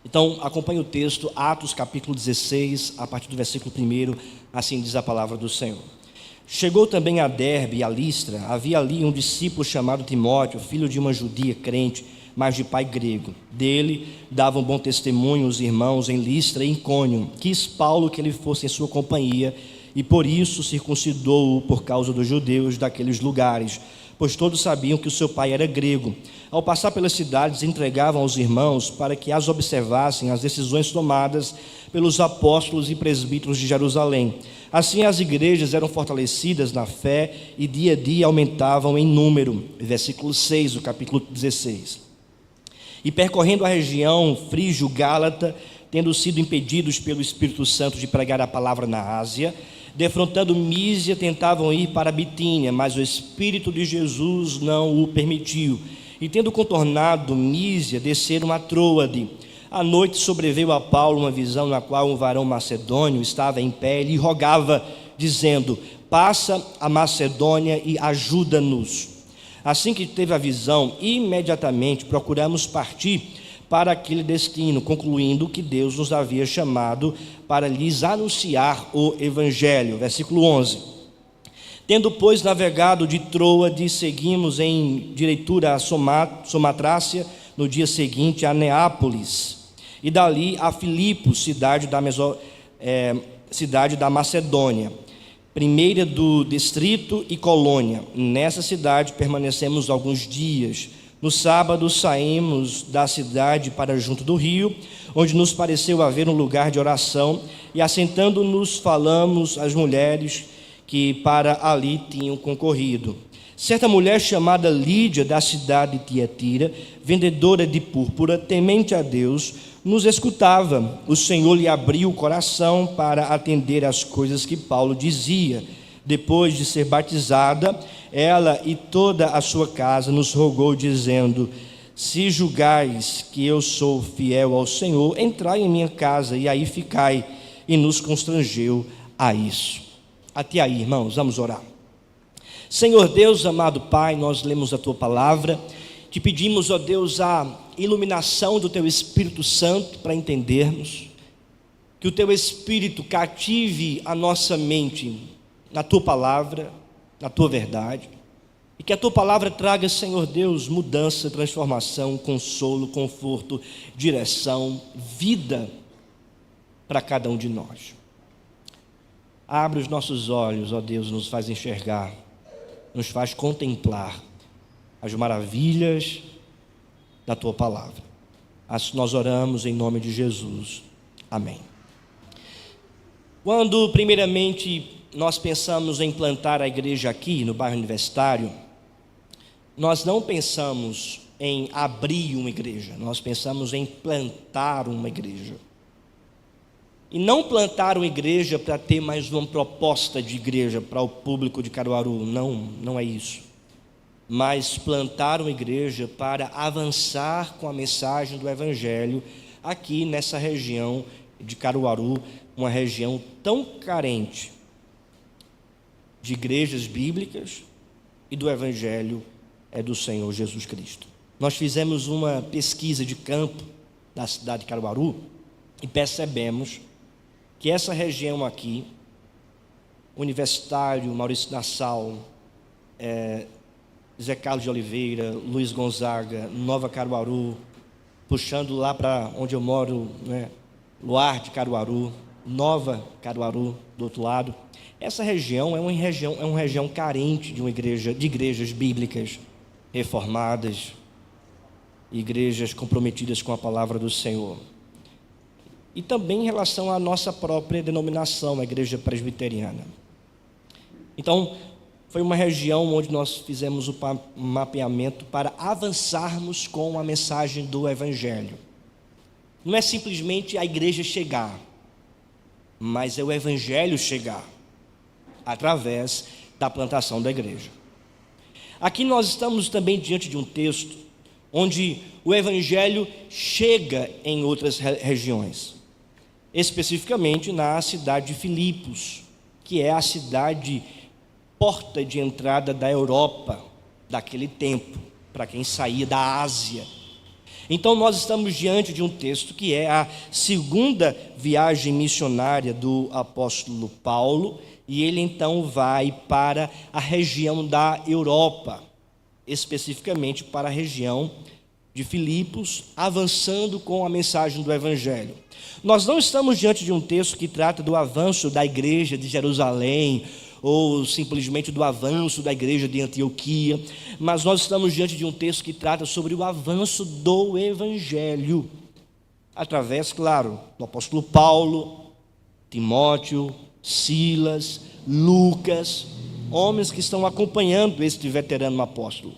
Então, acompanhe o texto, Atos capítulo 16, a partir do versículo 1, assim diz a palavra do Senhor. Chegou também a Derbe e a Listra, havia ali um discípulo chamado Timóteo, filho de uma judia crente, mas de pai grego. Dele davam bom testemunho os irmãos em Listra e Icônio. Quis Paulo que ele fosse em sua companhia, e por isso circuncidou-o por causa dos judeus daqueles lugares, pois todos sabiam que o seu pai era grego. Ao passar pelas cidades, entregavam aos irmãos para que as observassem as decisões tomadas pelos apóstolos e presbíteros de Jerusalém. Assim as igrejas eram fortalecidas na fé e dia a dia aumentavam em número. Versículo 6 do capítulo 16. E percorrendo a região frígio-gálata, tendo sido impedidos pelo Espírito Santo de pregar a palavra na Ásia, defrontando Mísia, tentavam ir para Bitínia, mas o Espírito de Jesus não o permitiu. E tendo contornado Mísia, desceram a Troade. À noite sobreveio a Paulo uma visão na qual um varão macedônio estava em pé e lhe rogava, dizendo: passa a Macedônia e ajuda-nos. Assim que teve a visão, imediatamente procuramos partir para aquele destino, concluindo que Deus nos havia chamado para lhes anunciar o Evangelho. Versículo 11. Tendo, pois, navegado de Troade, seguimos em direitura a Samatrácia, no dia seguinte a Neápolis, e dali a Filipos, cidade da Macedônia, primeira do distrito e colônia. Nessa cidade permanecemos alguns dias. No sábado saímos da cidade para junto do rio, onde nos pareceu haver um lugar de oração, e assentando-nos falamos às mulheres que para ali tinham concorrido. Certa mulher chamada Lídia, da cidade de Tiatira, vendedora de púrpura, temente a Deus, nos escutava. O Senhor lhe abriu o coração para atender às coisas que Paulo dizia. Depois de ser batizada, ela e toda a sua casa nos rogou, dizendo: se julgais que eu sou fiel ao Senhor, entrai em minha casa e aí ficai. E nos constrangeu a isso. Até aí, irmãos, vamos orar. Senhor Deus, amado Pai, nós lemos a Tua palavra, te pedimos, ó Deus, a iluminação do Teu Espírito Santo para entendermos, que o Teu Espírito cative a nossa mente na Tua palavra, na Tua verdade, e que a Tua palavra traga, Senhor Deus, mudança, transformação, consolo, conforto, direção, vida para cada um de nós. Abre os nossos olhos, ó Deus, nos faz enxergar, nos faz contemplar as maravilhas da Tua palavra. Assim nós oramos em nome de Jesus. Amém. Quando, primeiramente, nós pensamos em plantar a igreja aqui no bairro Universitário, nós não pensamos em abrir uma igreja, nós pensamos em plantar uma igreja. E não plantar uma igreja para ter mais uma proposta de igreja para o público de Caruaru, não é isso. Mas plantar uma igreja para avançar com a mensagem do Evangelho aqui nessa região de Caruaru, uma região tão carente de igrejas bíblicas e do Evangelho do Senhor Jesus Cristo. Nós fizemos uma pesquisa de campo na cidade de Caruaru e percebemos que essa região aqui, Universitário, Maurício Nassau, Zé Carlos de Oliveira, Luiz Gonzaga, Nova Caruaru, puxando lá para onde eu moro, Luar de Caruaru, Nova Caruaru, do outro lado. Essa região é uma região carente de igrejas bíblicas reformadas, igrejas comprometidas com a palavra do Senhor. E também em relação à nossa própria denominação, a igreja presbiteriana. Então, foi uma região onde nós fizemos o mapeamento para avançarmos com a mensagem do Evangelho. Não é simplesmente a igreja chegar, mas é o Evangelho chegar, através da plantação da igreja. Aqui nós estamos também diante de um texto onde o Evangelho chega em outras regiões, especificamente na cidade de Filipos, que é a cidade porta de entrada da Europa daquele tempo, para quem saía da Ásia. Então nós estamos diante de um texto que é a segunda viagem missionária do apóstolo Paulo, e ele então vai para a região da Europa, especificamente para a região de Filipos, avançando com a mensagem do Evangelho. Nós não estamos diante de um texto que trata do avanço da igreja de Jerusalém, ou simplesmente do avanço da igreja de Antioquia, mas nós estamos diante de um texto que trata sobre o avanço do Evangelho, através, claro, do apóstolo Paulo, Timóteo, Silas, Lucas, homens que estão acompanhando este veterano apóstolo.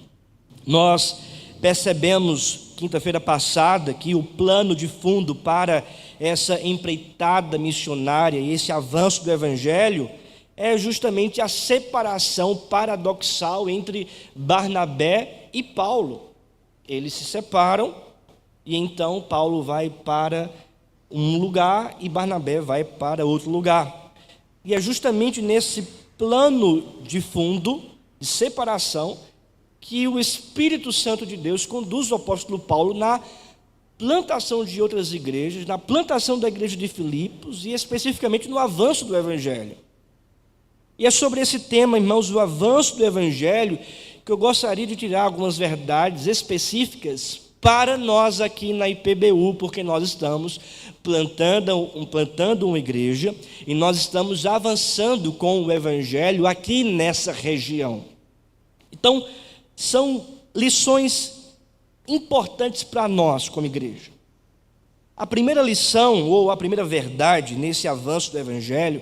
Nós percebemos, quinta-feira passada, que o plano de fundo para essa empreitada missionária e esse avanço do Evangelho é justamente a separação paradoxal entre Barnabé e Paulo. Eles se separam e então Paulo vai para um lugar e Barnabé vai para outro lugar. E é justamente nesse plano de fundo, de separação, que o Espírito Santo de Deus conduz o apóstolo Paulo na plantação de outras igrejas, na plantação da igreja de Filipos e especificamente no avanço do Evangelho. E é sobre esse tema, irmãos, o avanço do Evangelho, que eu gostaria de tirar algumas verdades específicas para nós aqui na IPBU, porque nós estamos plantando uma igreja e nós estamos avançando com o Evangelho aqui nessa região. Então, são lições importantes para nós como igreja. A primeira lição, ou a primeira verdade nesse avanço do Evangelho,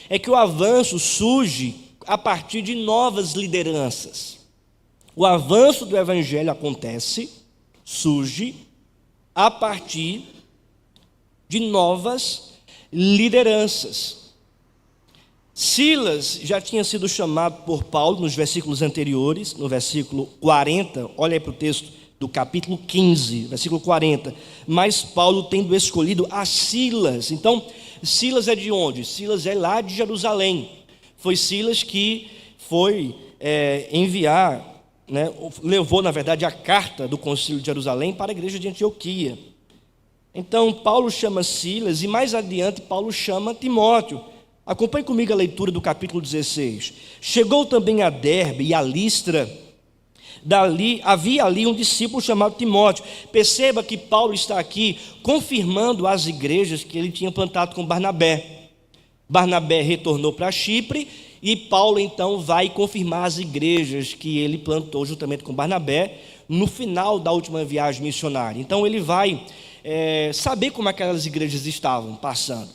é que o avanço surge a partir de novas lideranças. O avanço do Evangelho surge a partir de novas lideranças. Silas já tinha sido chamado por Paulo nos versículos anteriores, no versículo 40, olha aí para o texto do capítulo 15, versículo 40, mas Paulo tendo escolhido a Silas. Então, Silas é de onde? Silas é lá de Jerusalém. Foi Silas que foi enviar, levou na verdade a carta do concílio de Jerusalém para a igreja de Antioquia. Então Paulo chama Silas e mais adiante Paulo chama Timóteo. Acompanhe comigo a leitura do capítulo 16. Chegou também a Derbe e a Listra. Havia ali um discípulo chamado Timóteo. Perceba que Paulo está aqui confirmando as igrejas que ele tinha plantado com Barnabé. Barnabé retornou para Chipre e Paulo então vai confirmar as igrejas que ele plantou juntamente com Barnabé no final da última viagem missionária. Então ele vai saber como aquelas igrejas estavam passando.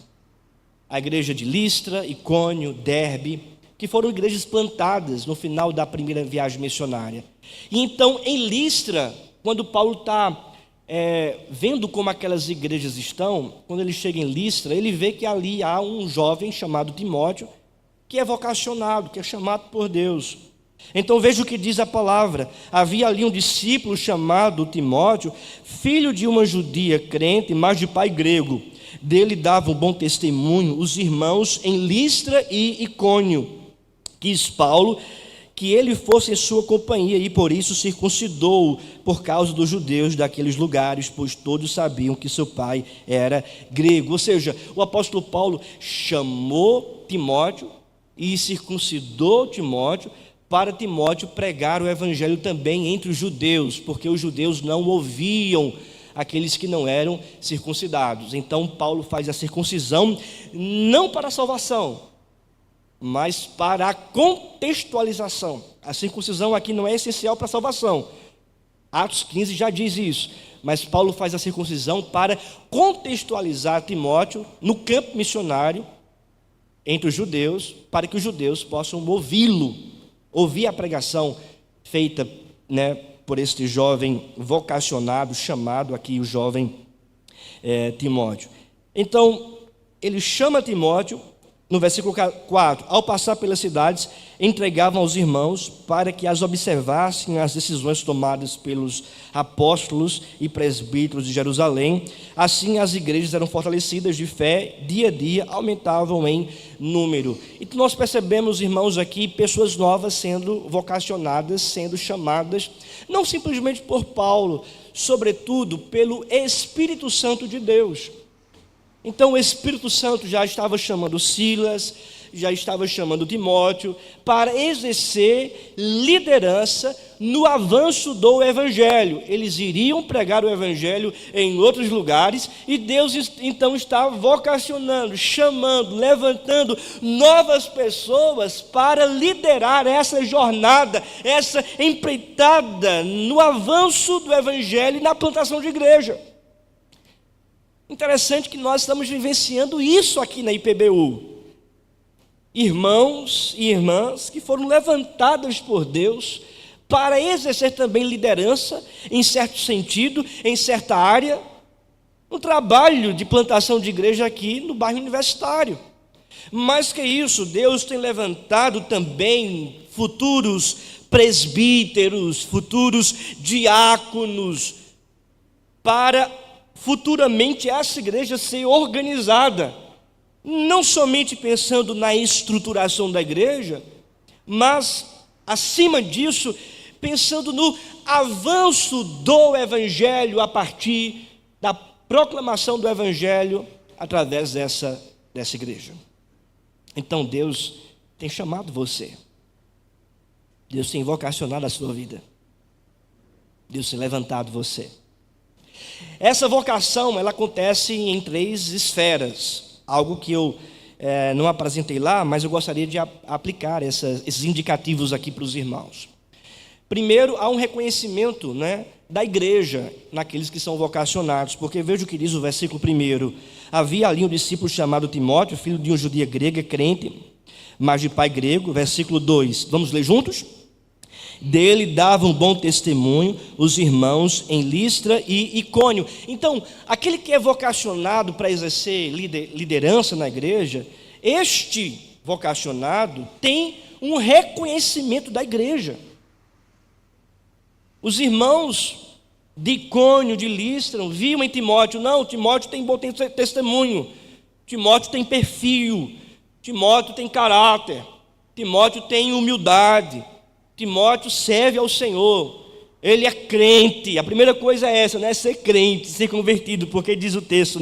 A igreja de Listra, Icônio, Derbe, que foram igrejas plantadas no final da primeira viagem missionária. E então, em Listra, quando Paulo está vendo como aquelas igrejas estão, quando ele chega em Listra, ele vê que ali há um jovem chamado Timóteo, que é vocacionado, que é chamado por Deus. Então veja o que diz a palavra. Havia ali um discípulo chamado Timóteo, filho de uma judia crente, mas de pai grego. Dele davam bom testemunho os irmãos em Listra e Icônio. Quis Paulo que ele fosse em sua companhia e por isso circuncidou por causa dos judeus daqueles lugares, pois todos sabiam que seu pai era grego. Ou seja, o apóstolo Paulo chamou Timóteo e circuncidou Timóteo para Timóteo pregar o evangelho também entre os judeus, porque os judeus não ouviam aqueles que não eram circuncidados. Então Paulo faz a circuncisão não para a salvação, mas para a contextualização. A circuncisão aqui não é essencial para a salvação. Atos 15 já diz isso. Mas Paulo faz a circuncisão para contextualizar Timóteo no campo missionário entre os judeus, para que os judeus possam ouvir a pregação feita, por este jovem vocacionado, chamado aqui o jovem Timóteo. Então, ele chama Timóteo. No versículo 4, ao passar pelas cidades, entregavam aos irmãos para que as observassem as decisões tomadas pelos apóstolos e presbíteros de Jerusalém. Assim as igrejas eram fortalecidas de fé, dia a dia aumentavam em número. Então nós percebemos, irmãos, aqui pessoas novas sendo vocacionadas, sendo chamadas, não simplesmente por Paulo, sobretudo, pelo Espírito Santo de Deus. Então o Espírito Santo já estava chamando Silas, já estava chamando Timóteo para exercer liderança no avanço do Evangelho. Eles iriam pregar o Evangelho em outros lugares e Deus então estava vocacionando, chamando, levantando novas pessoas para liderar essa jornada, essa empreitada no avanço do Evangelho e na plantação de igreja. Interessante que nós estamos vivenciando isso aqui na IPBU. Irmãos e irmãs que foram levantadas por Deus para exercer também liderança, em certo sentido, em certa área, um trabalho de plantação de igreja aqui no bairro Universitário. Mais que isso, Deus tem levantado também futuros presbíteros, futuros diáconos, para futuramente essa igreja ser organizada, não somente pensando na estruturação da igreja, mas, acima disso, pensando no avanço do Evangelho a partir da proclamação do Evangelho através dessa igreja. Então Deus tem chamado você, Deus tem vocacionado a sua vida, Deus tem levantado você. Essa vocação, ela acontece em 3 esferas, algo que eu não apresentei lá, mas eu gostaria de aplicar esses indicativos aqui para os irmãos. Primeiro, há um reconhecimento, da igreja naqueles que são vocacionados, porque veja o que diz o versículo 1: havia ali um discípulo chamado Timóteo, filho de uma judia grega, crente, mas de pai grego. Versículo 2, vamos ler juntos? Dele davam bom testemunho os irmãos em Listra e Icônio. Então, aquele que é vocacionado para exercer liderança na igreja, este vocacionado tem um reconhecimento da igreja. Os irmãos de Icônio, de Listra, viam em Timóteo, não, Timóteo tem bom testemunho, Timóteo tem perfil, Timóteo tem caráter, Timóteo tem humildade, Timóteo serve ao Senhor, ele é crente. A primeira coisa é essa, ser crente, ser convertido, porque diz o texto,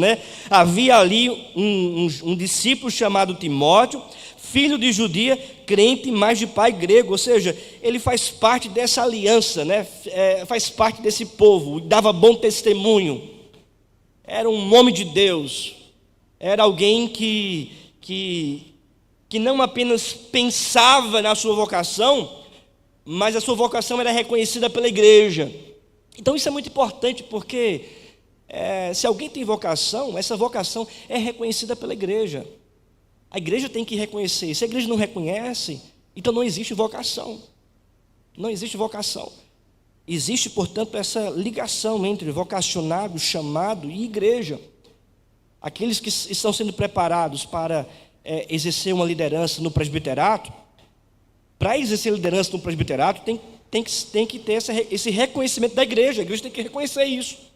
havia ali um discípulo chamado Timóteo, filho de judia, crente, mas de pai grego, ou seja, ele faz parte dessa aliança, faz parte desse povo, dava bom testemunho, era um homem de Deus, era alguém que não apenas pensava na sua vocação, mas a sua vocação era reconhecida pela igreja. Então isso é muito importante, porque se alguém tem vocação, essa vocação é reconhecida pela igreja. A igreja tem que reconhecer. Se a igreja não reconhece, então não existe vocação. Não existe vocação. Existe, portanto, essa ligação entre vocacionado, chamado e igreja. Aqueles que estão sendo preparados para exercer uma liderança no presbiterato, para exercer liderança no presbiterato, tem que ter esse reconhecimento da igreja. A igreja tem que reconhecer isso.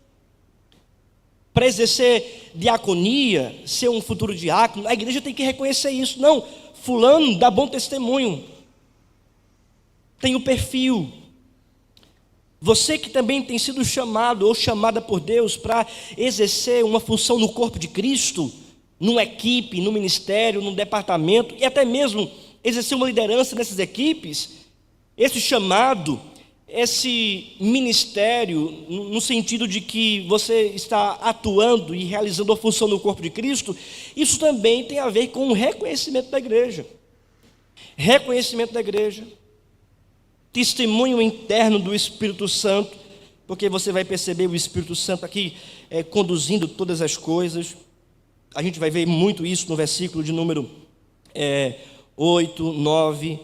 Para exercer diaconia, ser um futuro diácono, a igreja tem que reconhecer isso. Não, fulano dá bom testemunho, tem o perfil. Você que também tem sido chamado ou chamada por Deus para exercer uma função no corpo de Cristo, numa equipe, no ministério, num departamento, e até mesmo exercer uma liderança nessas equipes, esse chamado, esse ministério, no sentido de que você está atuando e realizando a função no corpo de Cristo, isso também tem a ver com o reconhecimento da igreja. Reconhecimento da igreja, testemunho interno do Espírito Santo, porque você vai perceber o Espírito Santo aqui conduzindo todas as coisas. A gente vai ver muito isso no versículo de número 8, 9,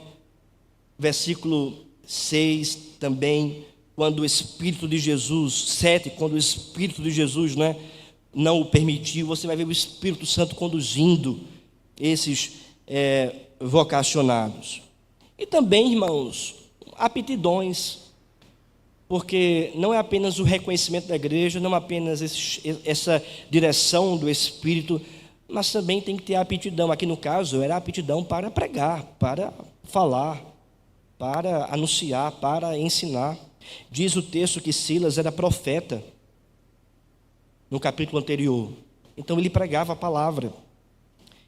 versículo 6 também, quando o Espírito de Jesus, 7, quando o Espírito de Jesus não o permitiu, você vai ver o Espírito Santo conduzindo esses vocacionados. E também, irmãos, aptidões, porque não é apenas o reconhecimento da igreja, não é apenas essa direção do Espírito, mas também tem que ter aptidão. Aqui no caso, era aptidão para pregar, para falar, para anunciar, para ensinar. Diz o texto que Silas era profeta no capítulo anterior. Então ele pregava a palavra.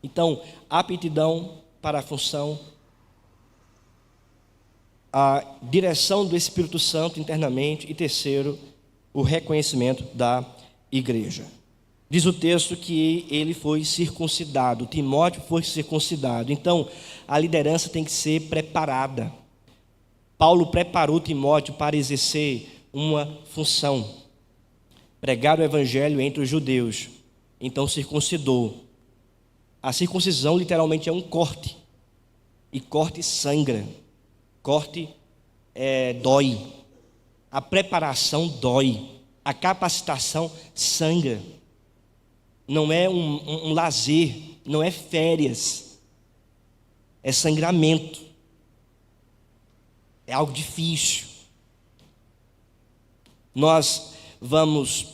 Então, aptidão para a função, a direção do Espírito Santo internamente, e terceiro, o reconhecimento da igreja. Diz o texto que ele foi circuncidado, Timóteo foi circuncidado. Então, a liderança tem que ser preparada. Paulo preparou Timóteo para exercer uma função, pregar o evangelho entre os judeus. Então circuncidou. A circuncisão literalmente é um corte, e corte sangra, corte dói, a preparação dói, a capacitação sangra. Não é um lazer, não é férias, é sangramento, é algo difícil. Nós vamos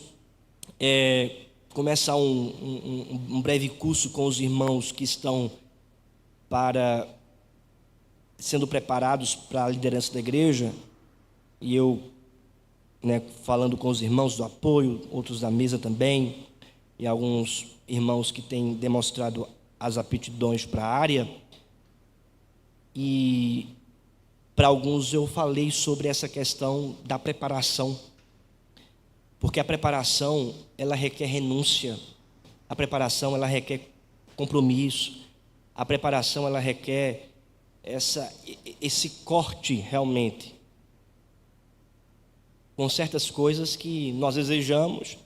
começar um breve curso com os irmãos que estão sendo preparados para a liderança da igreja, e eu, falando com os irmãos do apoio, outros da mesa também, e alguns irmãos que têm demonstrado as aptidões para a área, e para alguns eu falei sobre essa questão da preparação, porque a preparação, ela requer renúncia, a preparação, ela requer compromisso, a preparação, ela requer esse corte realmente, com certas coisas que nós desejamos,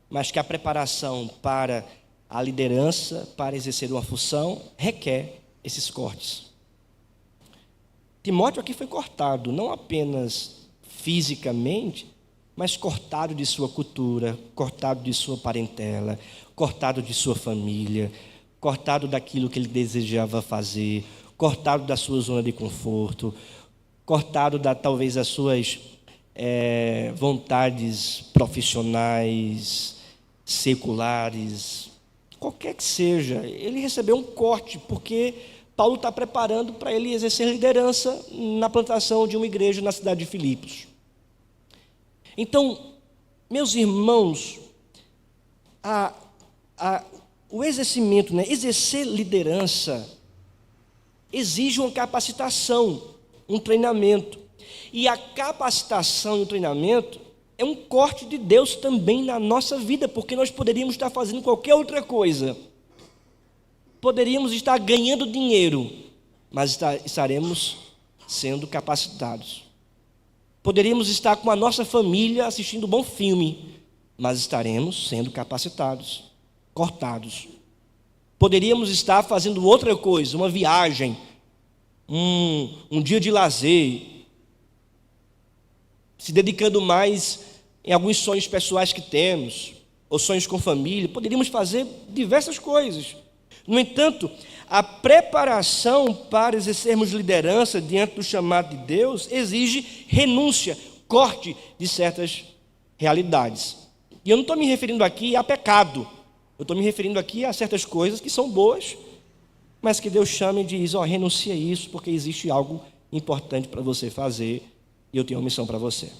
mas que a preparação para a liderança, para exercer uma função, requer esses cortes. Timóteo aqui foi cortado, não apenas fisicamente, mas cortado de sua cultura, cortado de sua parentela, cortado de sua família, cortado daquilo que ele desejava fazer, cortado da sua zona de conforto, cortado talvez das suas vontades profissionais, seculares, qualquer que seja. Ele recebeu um corte, porque Paulo está preparando para ele exercer liderança na plantação de uma igreja na cidade de Filipos. Então, meus irmãos, o exercimento, exercer liderança, exige uma capacitação, um treinamento. E a capacitação e o treinamento é um corte de Deus também na nossa vida, porque nós poderíamos estar fazendo qualquer outra coisa. Poderíamos estar ganhando dinheiro, mas estaremos sendo capacitados. Poderíamos estar com a nossa família assistindo um bom filme, mas estaremos sendo capacitados, cortados. Poderíamos estar fazendo outra coisa, uma viagem, um dia de lazer, se dedicando mais em alguns sonhos pessoais que temos, ou sonhos com família. Poderíamos fazer diversas coisas. No entanto, a preparação para exercermos liderança diante do chamado de Deus exige renúncia, corte de certas realidades. E eu não estou me referindo aqui a pecado, eu estou me referindo aqui a certas coisas que são boas, mas que Deus chama e diz: renuncia a isso, porque existe algo importante para você fazer, e eu tenho uma missão para você.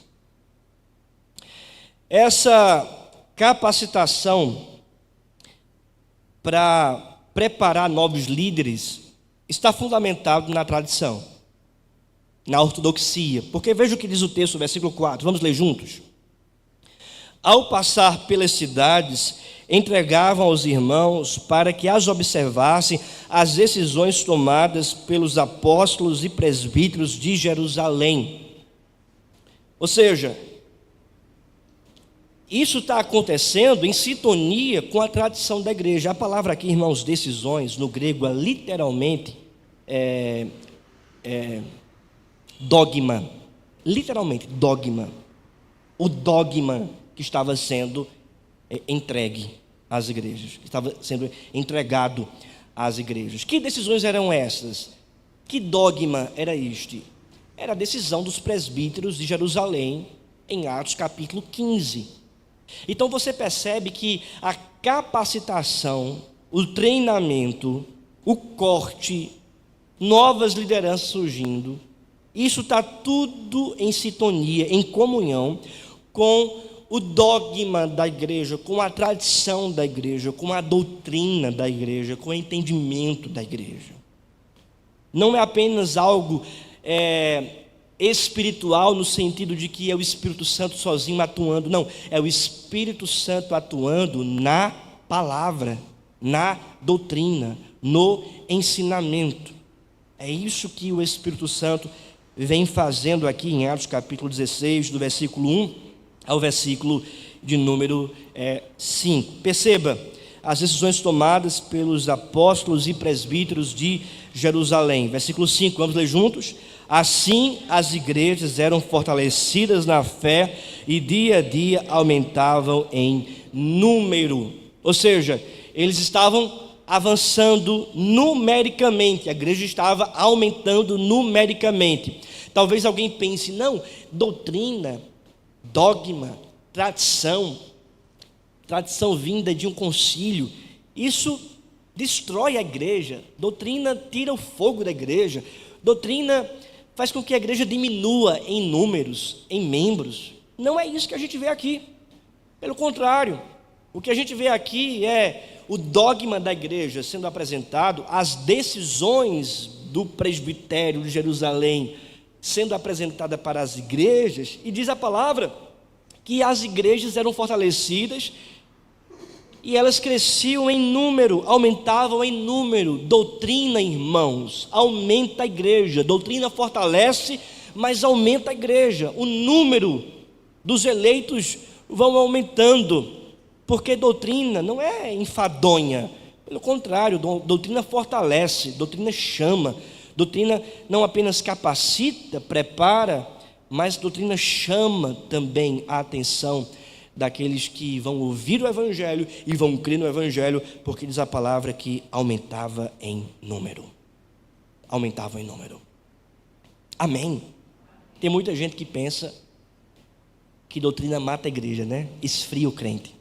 Essa capacitação para preparar novos líderes está fundamentado na tradição, na ortodoxia. Porque veja o que diz o texto, versículo 4, vamos ler juntos. Ao passar pelas cidades, entregavam aos irmãos para que as observassem as decisões tomadas pelos apóstolos e presbíteros de Jerusalém. Ou seja, isso está acontecendo em sintonia com a tradição da igreja. A palavra aqui, irmãos, decisões, no grego é literalmente dogma. Literalmente, dogma. O dogma que estava sendo entregue às igrejas, que estava sendo entregado às igrejas. Que decisões eram essas? Que dogma era este? Era a decisão dos presbíteros de Jerusalém, em Atos capítulo 15. Então você percebe que a capacitação, o treinamento, o corte, novas lideranças surgindo, Isso está tudo em sintonia, em comunhão com o dogma da igreja, com a tradição da igreja, com a doutrina da igreja, com o entendimento da igreja. Não é apenas algo espiritual no sentido de que é o Espírito Santo sozinho atuando, não, é o Espírito Santo atuando na palavra, na doutrina, no ensinamento. É isso que o Espírito Santo vem fazendo aqui em Atos capítulo 16, do versículo 1 ao versículo de número 5. Perceba as decisões tomadas pelos apóstolos e presbíteros de Jerusalém. Versículo 5, vamos ler juntos? Assim as igrejas eram fortalecidas na fé e dia a dia aumentavam em número. Ou seja, eles estavam avançando numericamente, a igreja estava aumentando numericamente. Talvez alguém pense, não, doutrina, dogma, tradição vinda de um concílio, isso destrói a igreja. Doutrina tira o fogo da igreja. Doutrina faz com que a igreja diminua em números, em membros. Não é isso que a gente vê aqui. Pelo contrário, o que a gente vê aqui é o dogma da igreja sendo apresentado, as decisões do presbitério de Jerusalém sendo apresentada para as igrejas, e diz a palavra que as igrejas eram fortalecidas e elas cresciam em número, aumentavam em número. Doutrina, irmãos, aumenta a igreja. Doutrina fortalece, mas aumenta a igreja. O número dos eleitos vão aumentando, porque doutrina não é enfadonha. Pelo contrário, doutrina fortalece, doutrina chama. Doutrina não apenas capacita, prepara, mas doutrina chama também a atenção daqueles que vão ouvir o Evangelho e vão crer no Evangelho, porque diz a palavra que aumentava em número. Aumentava em número. Amém. Tem muita gente que pensa que doutrina mata a igreja, né? Esfria o crente.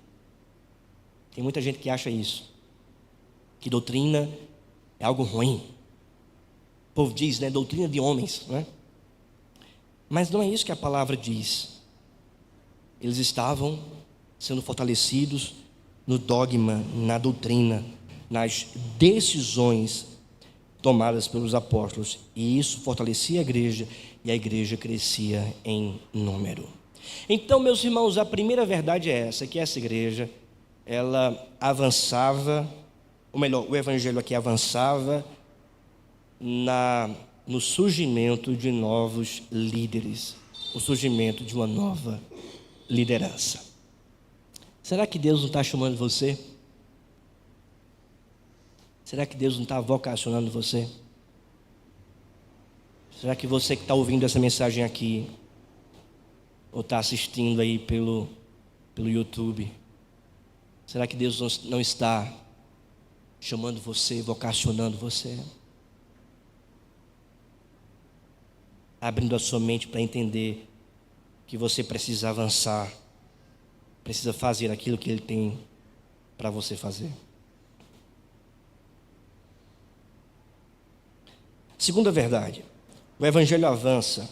Tem muita gente que acha isso, que doutrina é algo ruim. O povo diz, né? Doutrina de homens, né? Mas não é isso que a palavra diz. Eles estavam sendo fortalecidos no dogma, na doutrina, nas decisões tomadas pelos apóstolos. E isso fortalecia a igreja e a igreja crescia em número. Então, meus irmãos, a primeira verdade é essa, que essa igreja, ela avançava, ou melhor, o evangelho aqui avançava no surgimento de novos líderes, o surgimento de uma nova liderança. Será que Deus não está chamando você? Será que Deus não está vocacionando você? Será que você que está ouvindo essa mensagem aqui, ou está assistindo aí pelo YouTube, será que Deus não está chamando você, vocacionando você? Abrindo a sua mente para entender que você precisa avançar, precisa fazer aquilo que Ele tem para você fazer. Segunda verdade, o Evangelho avança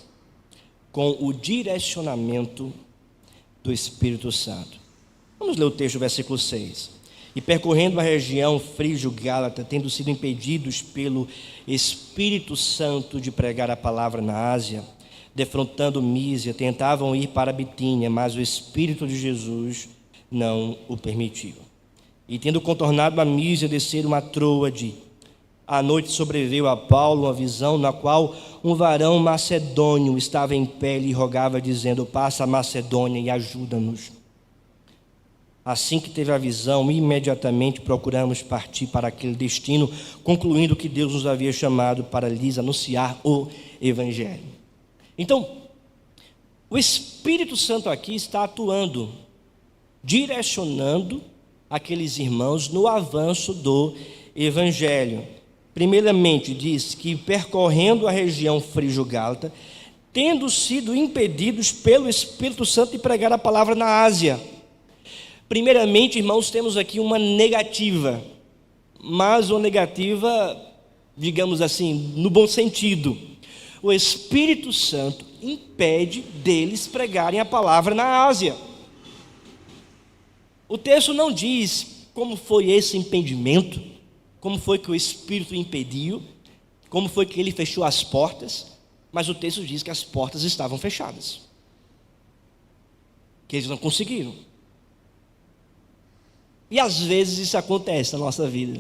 com o direcionamento do Espírito Santo. Vamos ler o texto, versículo 6. E percorrendo a região frígio-gálata, tendo sido impedidos pelo Espírito Santo de pregar a palavra na Ásia, defrontando Mísia, tentavam ir para Bitínia, mas o Espírito de Jesus não o permitiu. E tendo contornado a Mísia, desceram a Troade. À noite sobreveio a Paulo uma visão na qual um varão macedônio estava em pé e rogava, dizendo: passa a Macedônia e ajuda-nos. Assim que teve a visão, imediatamente procuramos partir para aquele destino, concluindo que Deus nos havia chamado para lhes anunciar o Evangelho. Então, o Espírito Santo aqui está atuando, direcionando aqueles irmãos no avanço do Evangelho. Primeiramente, diz que percorrendo a região frígio-gálata, tendo sido impedidos pelo Espírito Santo de pregar a palavra na Ásia. Primeiramente, irmãos, temos aqui uma negativa, mas uma negativa, digamos assim, no bom sentido. o Espírito Santo impede deles pregarem a palavra na Ásia. O texto não diz como foi esse impedimento, como foi que o Espírito impediu, como foi que ele fechou as portas, mas o texto diz que as portas estavam fechadas, que eles não conseguiram. E às vezes isso acontece na nossa vida.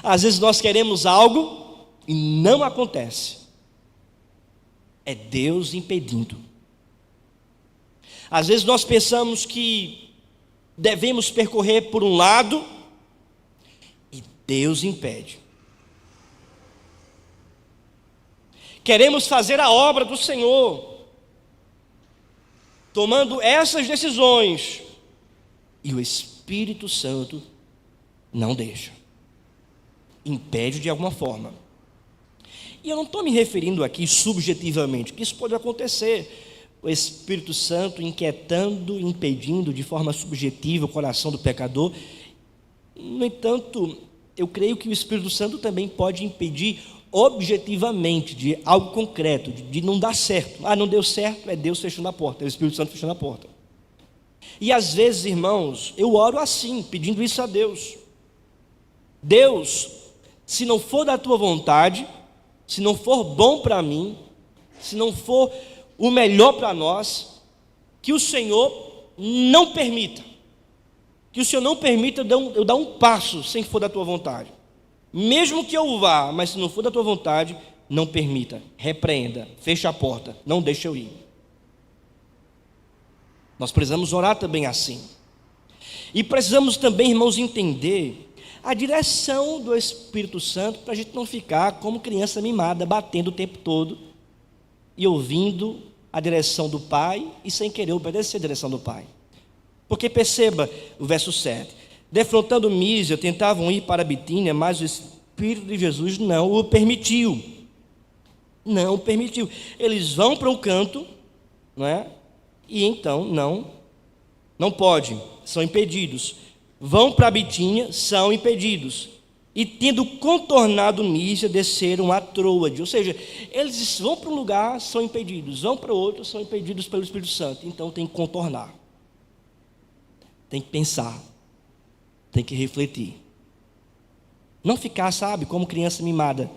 Às vezes nós queremos algo e não acontece. É Deus impedindo. Às vezes nós pensamos que devemos percorrer por um lado e Deus impede. Queremos fazer a obra do Senhor, tomando essas decisões, e o Espírito Santo não deixa, impede de alguma forma. E eu não estou me referindo aqui subjetivamente, que isso pode acontecer, o Espírito Santo inquietando, impedindo de forma subjetiva o coração do pecador. No entanto, eu creio que o Espírito Santo também pode impedir objetivamente de algo concreto, de não dar certo. Não deu certo, é Deus fechando a porta, é o Espírito Santo fechando a porta. E às vezes, irmãos, eu oro assim, pedindo isso a Deus. Deus, se não for da tua vontade, se não for bom para mim, se não for o melhor para nós, que o Senhor não permita. Que o Senhor não permita eu dar um passo sem que for da tua vontade. Mesmo que eu vá, mas se não for da tua vontade, não permita, repreenda, feche a porta, não deixe eu ir. Nós precisamos orar também assim. E precisamos também, irmãos, entender a direção do Espírito Santo, para a gente não ficar como criança mimada, batendo o tempo todo e ouvindo a direção do Pai e sem querer obedecer a direção do Pai. Porque perceba o verso 7. Defrontando Mísia, tentavam ir para Bitínia, mas o Espírito de Jesus não o permitiu. Não o permitiu. Eles vão para um canto, não é? E então não pode, são impedidos. Vão para Bitínia, são impedidos. E tendo contornado Mísia, desceram a Troade. Ou seja, eles vão para um lugar, são impedidos. Vão para outro, são impedidos pelo Espírito Santo. Então tem que contornar. Tem que pensar. Tem que refletir. Não ficar, sabe, como criança mimada.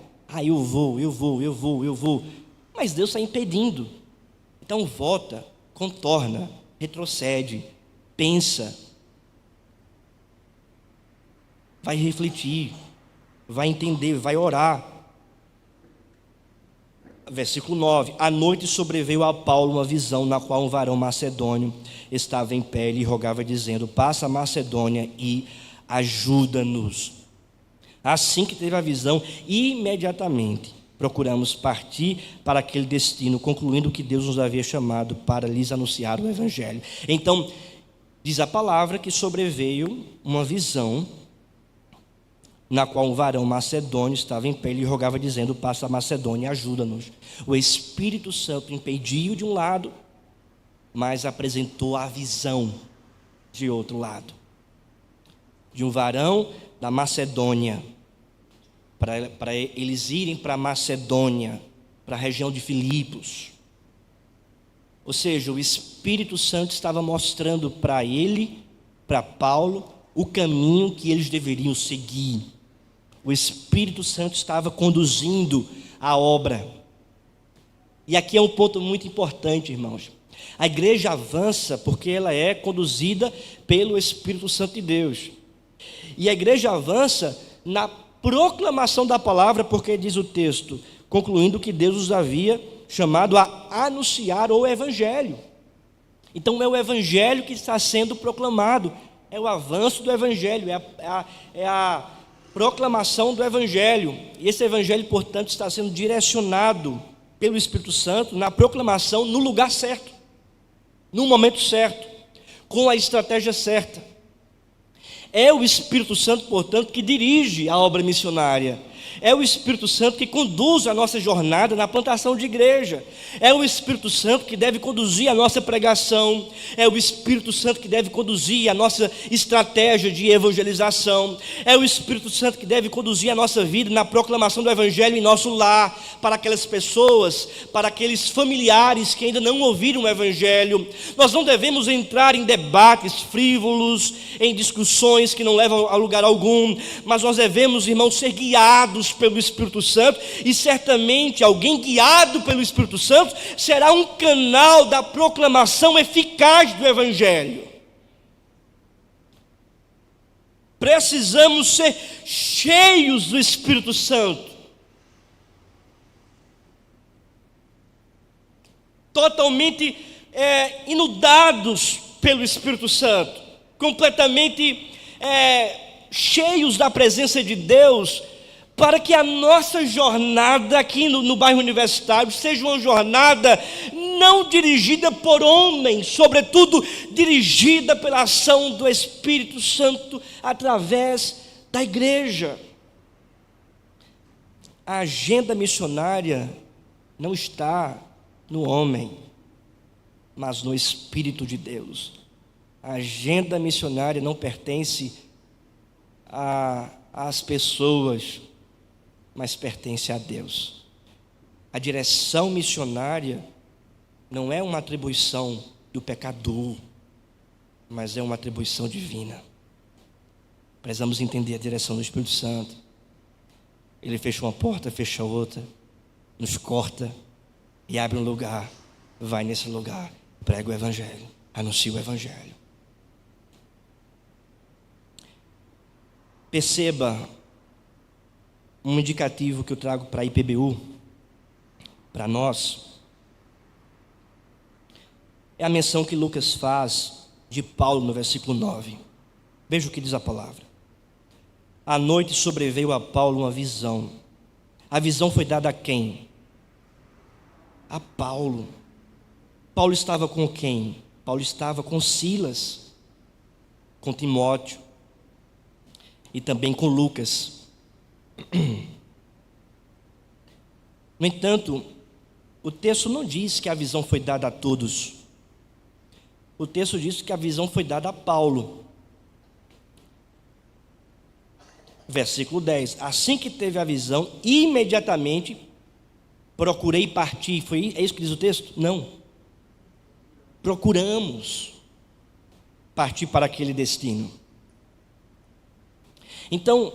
Eu vou. Mas Deus está impedindo. Então volta, contorna, retrocede, pensa. Vai refletir, vai entender, vai orar. Versículo 9. À noite sobreveio a Paulo uma visão, na qual um varão macedônio estava em pé e rogava, dizendo: passa a Macedônia e ajuda-nos. Assim que teve a visão, imediatamente procuramos partir para aquele destino, concluindo que Deus nos havia chamado para lhes anunciar o Evangelho. Então, diz a palavra que sobreveio uma visão, na qual um varão macedônio estava em pé e lhe rogava, dizendo: passa a Macedônia e ajuda-nos. O Espírito Santo impediu de um lado, mas apresentou a visão de outro lado, de um varão da Macedônia, para eles irem para a Macedônia, para a região de Filipos. Ou seja, o Espírito Santo estava mostrando para ele, para Paulo, o caminho que eles deveriam seguir. O Espírito Santo estava conduzindo a obra. E aqui é um ponto muito importante, irmãos. A igreja avança porque ela é conduzida pelo Espírito Santo de Deus. E a igreja avança na proclamação da palavra, porque diz o texto, concluindo que Deus os havia chamado a anunciar o Evangelho. Então é o Evangelho que está sendo proclamado, é o avanço do Evangelho, é a proclamação do Evangelho. E esse Evangelho, portanto, está sendo direcionado pelo Espírito Santo na proclamação no lugar certo, no momento certo, com a estratégia certa. É o Espírito Santo, portanto, que dirige a obra missionária. É o Espírito Santo que conduz a nossa jornada na plantação de igreja. É o Espírito Santo que deve conduzir a nossa pregação. É o Espírito Santo que deve conduzir a nossa estratégia de evangelização. É o Espírito Santo que deve conduzir a nossa vida na proclamação do Evangelho em nosso lar, para aquelas pessoas, para aqueles familiares que ainda não ouviram o Evangelho. Nós não devemos entrar em debates frívolos, em discussões que não levam a lugar algum, mas nós devemos, irmãos, ser guiados pelo Espírito Santo, e certamente alguém guiado pelo Espírito Santo será um canal da proclamação eficaz do Evangelho. Precisamos ser cheios do Espírito Santo, totalmente inundados pelo Espírito Santo, completamente cheios da presença de Deus, para que a nossa jornada aqui no bairro Universitário seja uma jornada não dirigida por homens, sobretudo dirigida pela ação do Espírito Santo através da igreja. A agenda missionária não está no homem, mas no Espírito de Deus. A agenda missionária não pertence às pessoas, mas pertence a Deus. A direção missionária não é uma atribuição do pecador, mas é uma atribuição divina. Precisamos entender a direção do Espírito Santo. Ele fecha uma porta, fecha outra, nos corta e abre um lugar. Vai nesse lugar, prega o Evangelho, anuncia o Evangelho. Perceba um indicativo que eu trago para a IPBU, para nós, é a menção que Lucas faz de Paulo no versículo 9. Veja o que diz a palavra. À noite sobreveio a Paulo uma visão. A visão foi dada a quem? A Paulo. Paulo estava com quem? Paulo estava com Silas, com Timóteo e também com Lucas. No entanto, o texto não diz que a visão foi dada a todos. O texto diz que a visão foi dada a Paulo. Versículo 10. Assim que teve a visão, imediatamente procurei partir. É isso que diz o texto? Não. Procuramos partir para aquele destino. Então,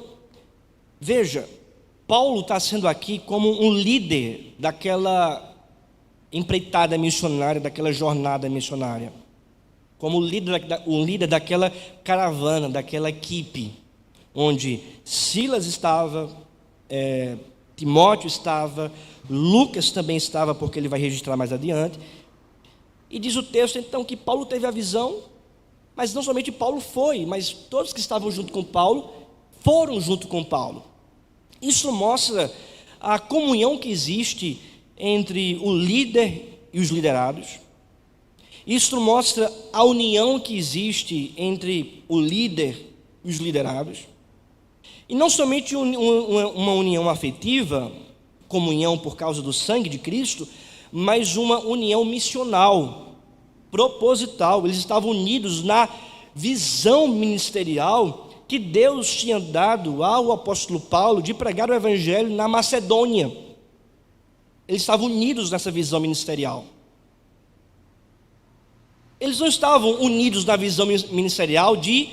veja, Paulo está sendo aqui como um líder daquela empreitada missionária, daquela jornada missionária, como um líder daquela caravana, daquela equipe, onde Silas estava, Timóteo estava, Lucas também estava, porque ele vai registrar mais adiante. E diz o texto então que Paulo teve a visão, mas não somente Paulo foi, mas todos que estavam junto com Paulo foram junto com Paulo. Isso mostra a comunhão que existe entre o líder e os liderados. Isso mostra a união que existe entre o líder e os liderados. E não somente uma união afetiva, comunhão por causa do sangue de Cristo, mas uma união missional, proposital. Eles estavam unidos na visão ministerial que Deus tinha dado ao apóstolo Paulo de pregar o Evangelho na Macedônia. Eles estavam unidos nessa visão ministerial. Eles não estavam unidos na visão ministerial de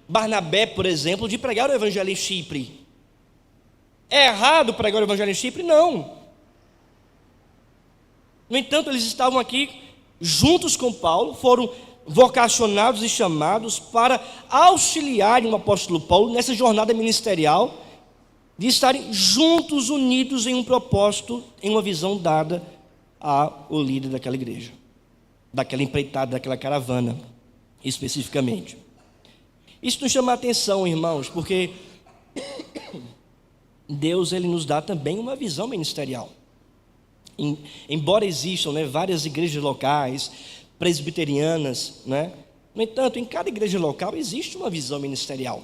Barnabé, por exemplo, de pregar o Evangelho em Chipre. É errado pregar o Evangelho em Chipre? Não. No entanto, eles estavam aqui juntos com Paulo, foram vocacionados e chamados para auxiliarem o apóstolo Paulo nessa jornada ministerial, de estarem juntos, unidos em um propósito, em uma visão dada ao líder daquela igreja, daquela empreitada, daquela caravana, especificamente. Isso nos chama a atenção, irmãos, porque Deus, Ele nos dá também uma visão ministerial. Embora existam, várias igrejas locais, presbiterianas, no entanto, em cada igreja local existe uma visão ministerial.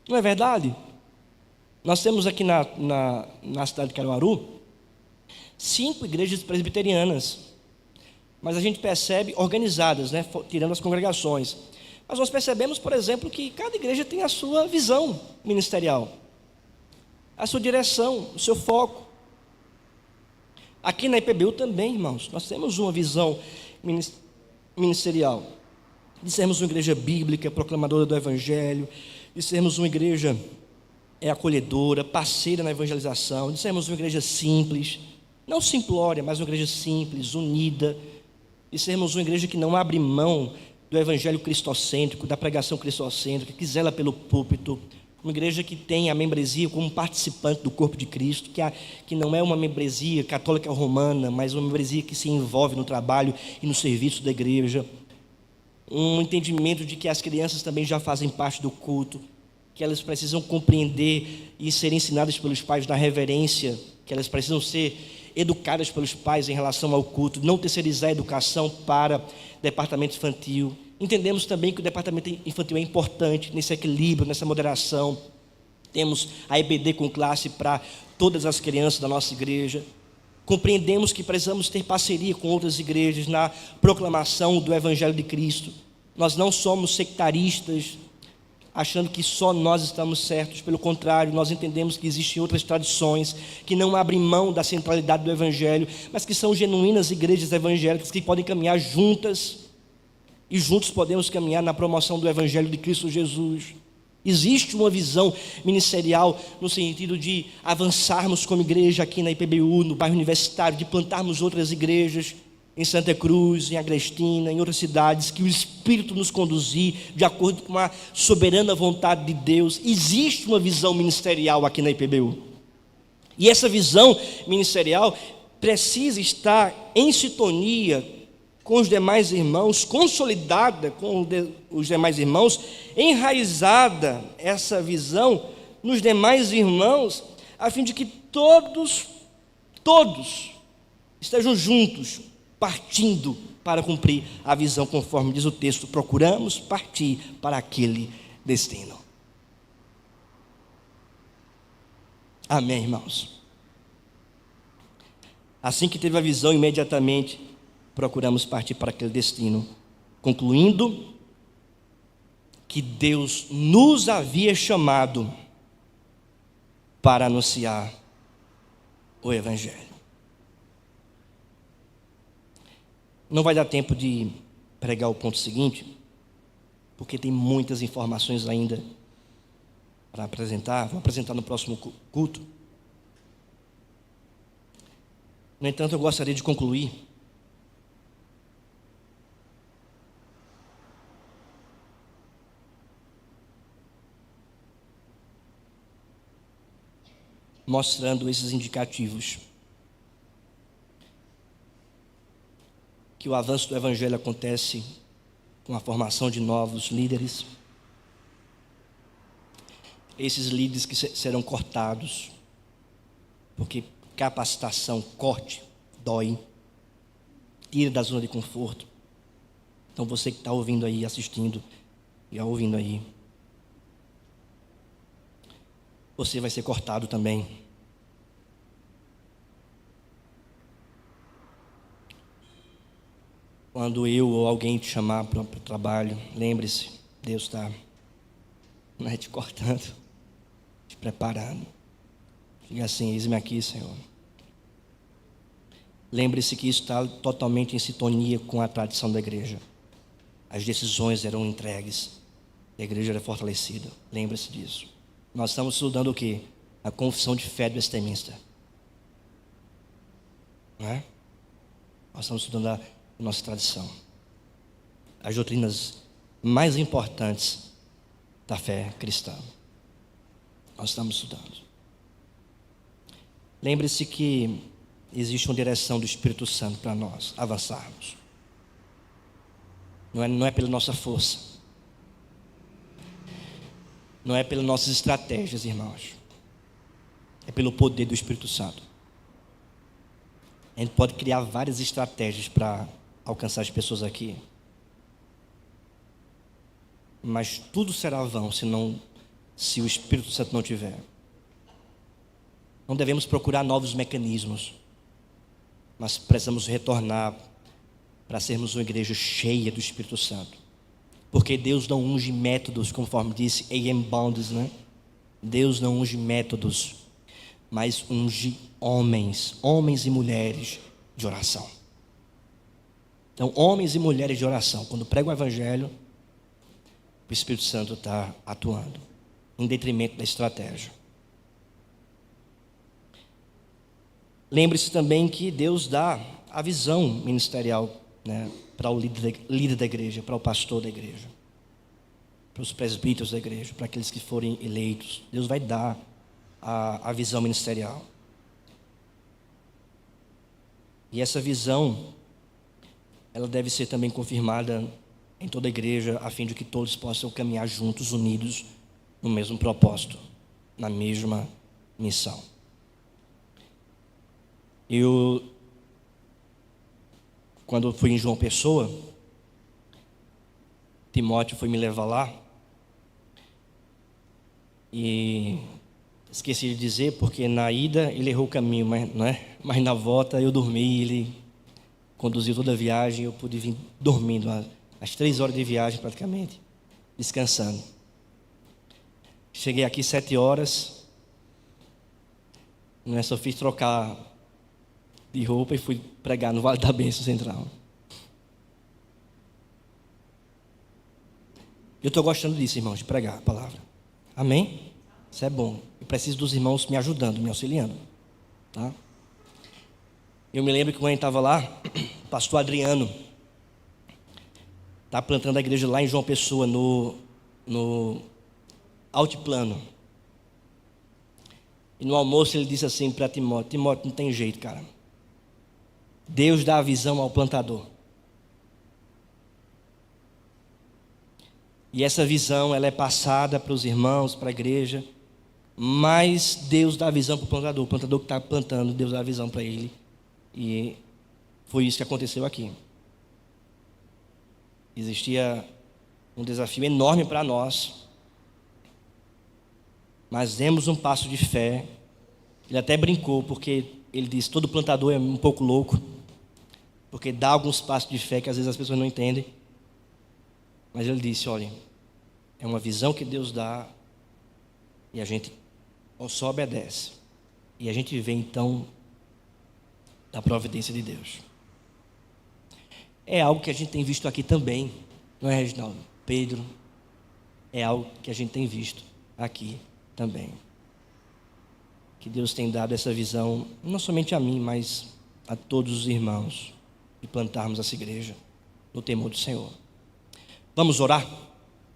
Não é verdade? Nós temos aqui na cidade de Caruaru 5 igrejas presbiterianas, mas a gente percebe organizadas, né, tirando as congregações. Mas nós percebemos, por exemplo, que cada igreja tem a sua visão ministerial, a sua direção, o seu foco. Aqui na IPBU também, irmãos, nós temos uma visão ministerial, de sermos uma igreja bíblica, proclamadora do Evangelho, de sermos uma igreja acolhedora, parceira na evangelização, de sermos uma igreja simples, não simplória, mas uma igreja simples, unida, de sermos uma igreja que não abre mão do Evangelho cristocêntrico, da pregação cristocêntrica, que zela pelo púlpito, uma igreja que tem a membresia como participante do corpo de Cristo, que não é uma membresia católica romana, mas uma membresia que se envolve no trabalho e no serviço da igreja, um entendimento de que as crianças também já fazem parte do culto, que elas precisam compreender e ser ensinadas pelos pais na reverência, que elas precisam ser educadas pelos pais em relação ao culto, não terceirizar a educação para departamento infantil. Entendemos também que o departamento infantil é importante nesse equilíbrio, nessa moderação. Temos a EBD com classe para todas as crianças da nossa igreja. Compreendemos que precisamos ter parceria com outras igrejas na proclamação do Evangelho de Cristo. Nós não somos sectaristas, achando que só nós estamos certos. Pelo contrário, nós entendemos que existem outras tradições que não abrem mão da centralidade do Evangelho, mas que são genuínas igrejas evangélicas que podem caminhar juntas, e juntos podemos caminhar na promoção do Evangelho de Cristo Jesus. Existe uma visão ministerial no sentido de avançarmos como igreja aqui na IPBU, no bairro universitário, de plantarmos outras igrejas em Santa Cruz, em Agrestina, em outras cidades, que o Espírito nos conduzir de acordo com a soberana vontade de Deus. Existe uma visão ministerial aqui na IPBU, e essa visão ministerial precisa estar em sintonia com os demais irmãos, consolidada com os demais irmãos, enraizada essa visão nos demais irmãos, a fim de que todos estejam juntos, partindo para cumprir a visão, conforme diz o texto, procuramos partir para aquele destino. Amém, irmãos? Assim que teve a visão, imediatamente procuramos partir para aquele destino, concluindo que Deus nos havia chamado para anunciar o Evangelho. Não vai dar tempo de pregar o ponto seguinte, porque tem muitas informações ainda para apresentar. Vou apresentar no próximo culto. No entanto, eu gostaria de concluir mostrando esses indicativos que o avanço do Evangelho acontece com a formação de novos líderes. Esses líderes que serão cortados, porque capacitação, corte, dói, tira da zona de conforto. Então você que está ouvindo aí, assistindo e ouvindo aí, você vai ser cortado também. Quando eu ou alguém te chamar para o trabalho, lembre-se, Deus está te cortando, te preparando. Diga assim: eis-me aqui, Senhor. Lembre-se que isso está totalmente em sintonia com a tradição da igreja. As decisões eram entregues, a igreja era fortalecida. Lembre-se disso. Nós estamos estudando o quê? A confissão de fé do Westminster. Não é? Nós estamos estudando a nossa tradição, as doutrinas mais importantes da fé cristã. Nós estamos estudando. Lembre-se que existe uma direção do Espírito Santo para nós avançarmos. Não é pela nossa força, não é pelas nossas estratégias, irmãos, é pelo poder do Espírito Santo. A gente pode criar várias estratégias para alcançar as pessoas aqui, mas tudo será vão se o Espírito Santo não tiver. Não devemos procurar novos mecanismos, mas precisamos retornar para sermos uma igreja cheia do Espírito Santo. Porque Deus não unge métodos, conforme disse A.M. Bounds, né? Deus não unge métodos, mas unge homens e mulheres de oração. Então, homens e mulheres de oração, quando pregam o Evangelho, o Espírito Santo está atuando, em detrimento da estratégia. Lembre-se também que Deus dá a visão ministerial, né, para o líder da igreja, para o pastor da igreja, para os presbíteros da igreja, para aqueles que forem eleitos. Deus vai dar a visão ministerial. E essa visão, ela deve ser também confirmada em toda a igreja, a fim de que todos possam caminhar juntos, unidos, no mesmo propósito, na mesma missão. Quando eu fui em João Pessoa, Timóteo foi me levar lá, e esqueci de dizer, porque na ida ele errou o caminho, mas na volta eu dormi, ele conduziu toda a viagem, eu pude vir dormindo, às 3 horas de viagem praticamente, descansando. Cheguei aqui 7 horas, só fiz trocar de roupa e fui pregar no Vale da Bênção Central. Eu estou gostando disso, irmãos, de pregar a palavra. Amém? Isso é bom. Eu preciso dos irmãos me ajudando, me auxiliando. Tá? Eu me lembro que quando a gente estava lá, o pastor Adriano está plantando a igreja lá em João Pessoa, no altiplano. E no almoço ele disse assim para Timóteo: Timóteo, não tem jeito, cara. Deus dá a visão ao plantador. E essa visão, ela é passada para os irmãos, para a igreja, mas Deus dá a visão para o plantador que está plantando, Deus dá a visão para ele. E foi isso que aconteceu aqui. Existia um desafio enorme para nós, mas demos um passo de fé. Ele até brincou, porque ele disse: todo plantador é um pouco louco, porque dá alguns passos de fé que às vezes as pessoas não entendem. Mas ele disse: olha, é uma visão que Deus dá, e a gente só obedece. E a gente vê então da providência de Deus. É algo que a gente tem visto aqui também, não é, Reginaldo? Pedro, é algo que a gente tem visto aqui também. Que Deus tem dado essa visão, não somente a mim, mas a todos os irmãos, de plantarmos essa igreja no temor do Senhor. Vamos orar?